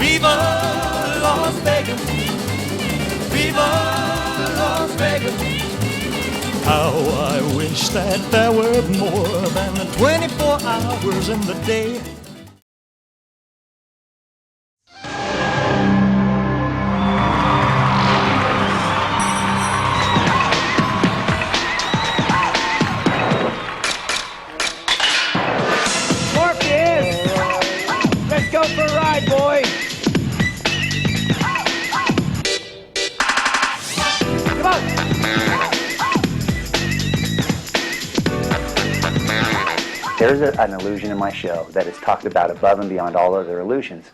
Viva Las Vegas, Viva Las Vegas. How I wish that there were more than 24 hours in the day. Let's go for a ride, boy! Come on! There's an illusion in my show that is talked about above and beyond all other illusions.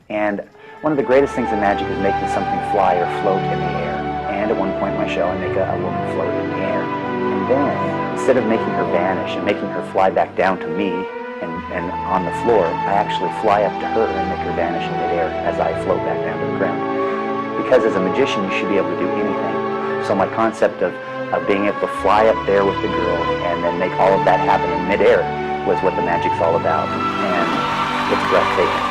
And one of the greatest things in magic is making something fly or float in the air. And at one point in my show, I make a woman float in the air. And then, instead of making her vanish and making her fly back down to me, and on the floor, I actually fly up to her and make her vanish in midair as I float back down to the ground. Because as a magician, you should be able to do anything. So my concept of being able to fly up there with the girl and then make all of that happen in midair was what the magic's all about. And it's breathtaking.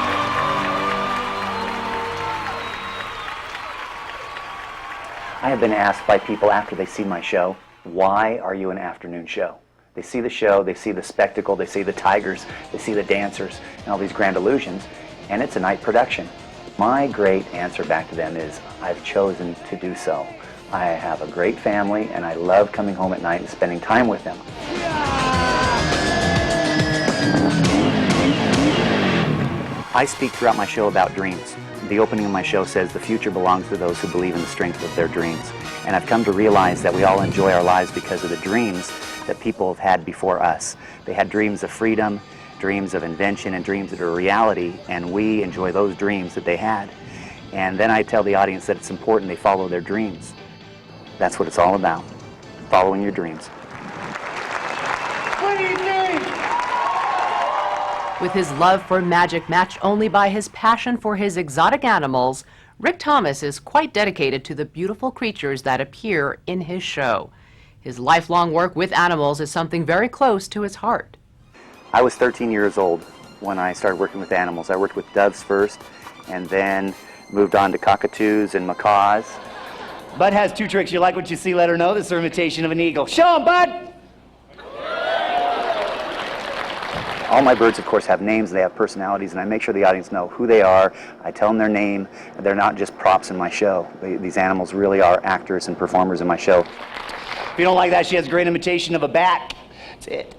I have been asked by people after they see my show, why are you an afternoon show? They see the show, they see the spectacle, they see the tigers, they see the dancers, and all these grand illusions, and it's a night production. My great answer back to them is, I've chosen to do so. I have a great family, and I love coming home at night and spending time with them. I speak throughout my show about dreams. The opening of my show says, the future belongs to those who believe in the strength of their dreams. And I've come to realize that we all enjoy our lives because of the dreams that people have had before us. They had dreams of freedom, dreams of invention, and dreams that are reality, and we enjoy those dreams that they had. And then I tell the audience that it's important they follow their dreams. That's what it's all about, following your dreams. What do you think? With his love for magic matched only by his passion for his exotic animals, Rick Thomas is quite dedicated to the beautiful creatures that appear in his show. His lifelong work with animals is something very close to his heart. I was 13 years old when I started working with animals. I worked with doves first, and then moved on to cockatoos and macaws. Bud has two tricks. You like what you see, let her know. This is her imitation of an eagle. Show him, Bud! All my birds, of course, have names, they have personalities, and I make sure the audience know who they are. I tell them their name. They're not just props in my show. These animals really are actors and performers in my show. If you don't like that, she has a great imitation of a bat. That's it.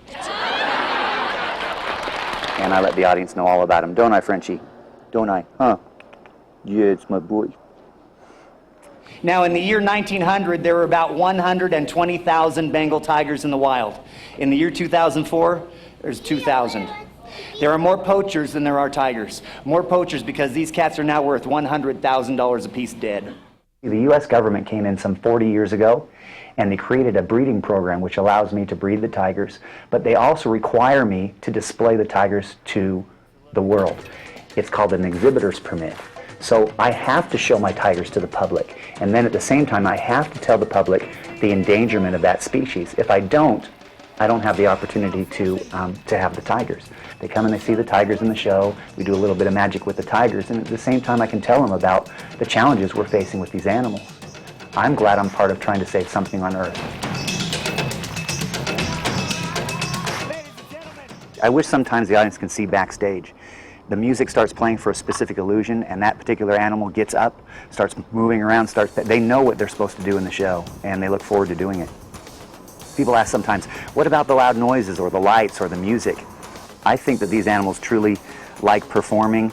And I let the audience know all about them. Don't I, Frenchie? Don't I? Huh? Yeah, it's my boy. Now, in the year 1900, there were about 120,000 Bengal tigers in the wild. In the year 2004, there's 2,000. There are more poachers than there are tigers. More poachers because these cats are now worth $100,000 a piece dead. The U.S. government came in some 40 years ago, and they created a breeding program which allows me to breed the tigers, but they also require me to display the tigers to the world. It's called an exhibitor's permit. So I have to show my tigers to the public, and then at the same time I have to tell the public the endangerment of that species. If I don't have the opportunity to have the tigers. They come and they see the tigers in the show, we do a little bit of magic with the tigers, and at the same time I can tell them about the challenges we're facing with these animals. I'm glad I'm part of trying to save something on Earth. I wish sometimes the audience can see backstage. The music starts playing for a specific illusion, and that particular animal gets up, starts moving around, they know what they're supposed to do in the show, and they look forward to doing it. People ask sometimes, what about the loud noises or the lights or the music? I think that these animals truly like performing.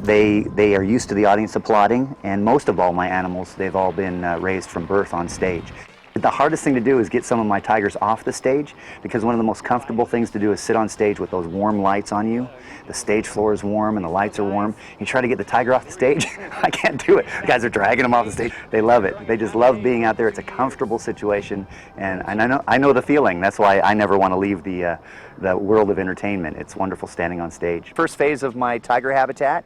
They are used to the audience applauding, and most of all my animals, they've all been raised from birth on stage. The hardest thing to do is get some of my tigers off the stage, because one of the most comfortable things to do is sit on stage with those warm lights on you. The stage floor is warm and the lights are warm. You try to get the tiger off the stage, I can't do it. The guys are dragging them off the stage. They love it. They just love being out there. It's a comfortable situation, and I know the feeling. That's why I never want to leave the world of entertainment. It's wonderful standing on stage. First phase of my tiger habitat,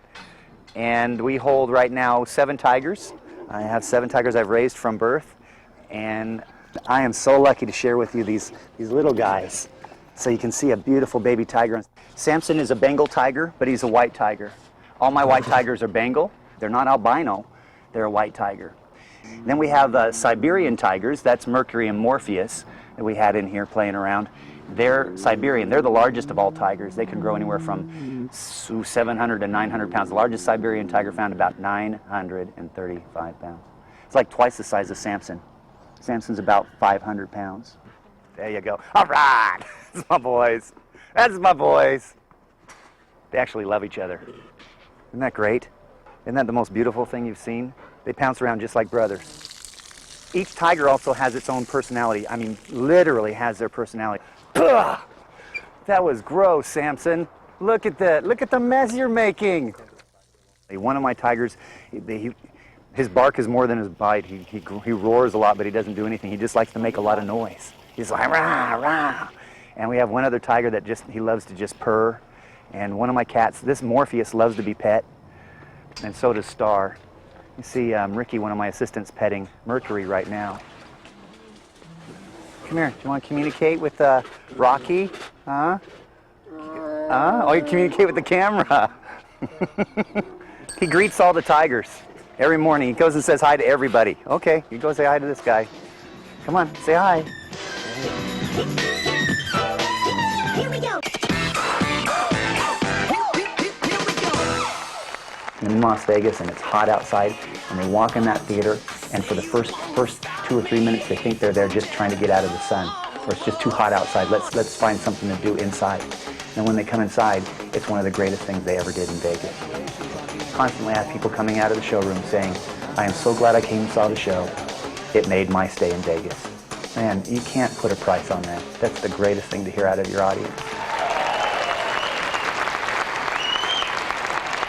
and we hold right now 7 tigers. I have 7 tigers I've raised from birth. And I am so lucky to share with you these little guys. So you can see a beautiful baby tiger. Samson is a Bengal tiger, but he's a white tiger. All my white tigers are Bengal. They're not albino. They're a white tiger. Then we have Siberian tigers. That's Mercury and Morpheus that we had in here playing around. They're Siberian. They're the largest of all tigers. They can grow anywhere from 700 to 900 pounds. The largest Siberian tiger found about 935 pounds. It's like twice the size of Samson. Samson's about 500 pounds. There you go. All right. That's my boys. That's my boys. They actually love each other. Isn't that great? Isn't that the most beautiful thing you've seen? They pounce around just like brothers. Each tiger also has its own personality. I mean, literally has their personality. Ugh! That was gross, Samson. Look at that. Look at the mess you're making. One of my tigers, his bark is more than his bite. He roars a lot, but he doesn't do anything. He just likes to make a lot of noise. He's like, rah, rah. And we have one other tiger that he loves to just purr. And one of my cats, this Morpheus, loves to be pet. And so does Star. You see Ricky, one of my assistants, petting Mercury right now. Come here. Do you want to communicate with Rocky? Huh? Oh, you communicate with the camera. He greets all the tigers every morning. He goes and says hi to everybody. Okay, you go say hi to this guy. Come on, say hi. Here we go. In Las Vegas, and it's hot outside, and they walk in that theater, and for the first 2 or 3 minutes, they think they're there just trying to get out of the sun, or it's just too hot outside. Let's find something to do inside. And when they come inside, it's one of the greatest things they ever did in Vegas. Constantly have people coming out of the showroom saying, "I am so glad I came and saw the show. It made my stay in Vegas." Man, you can't put a price on that. That's the greatest thing to hear out of your audience.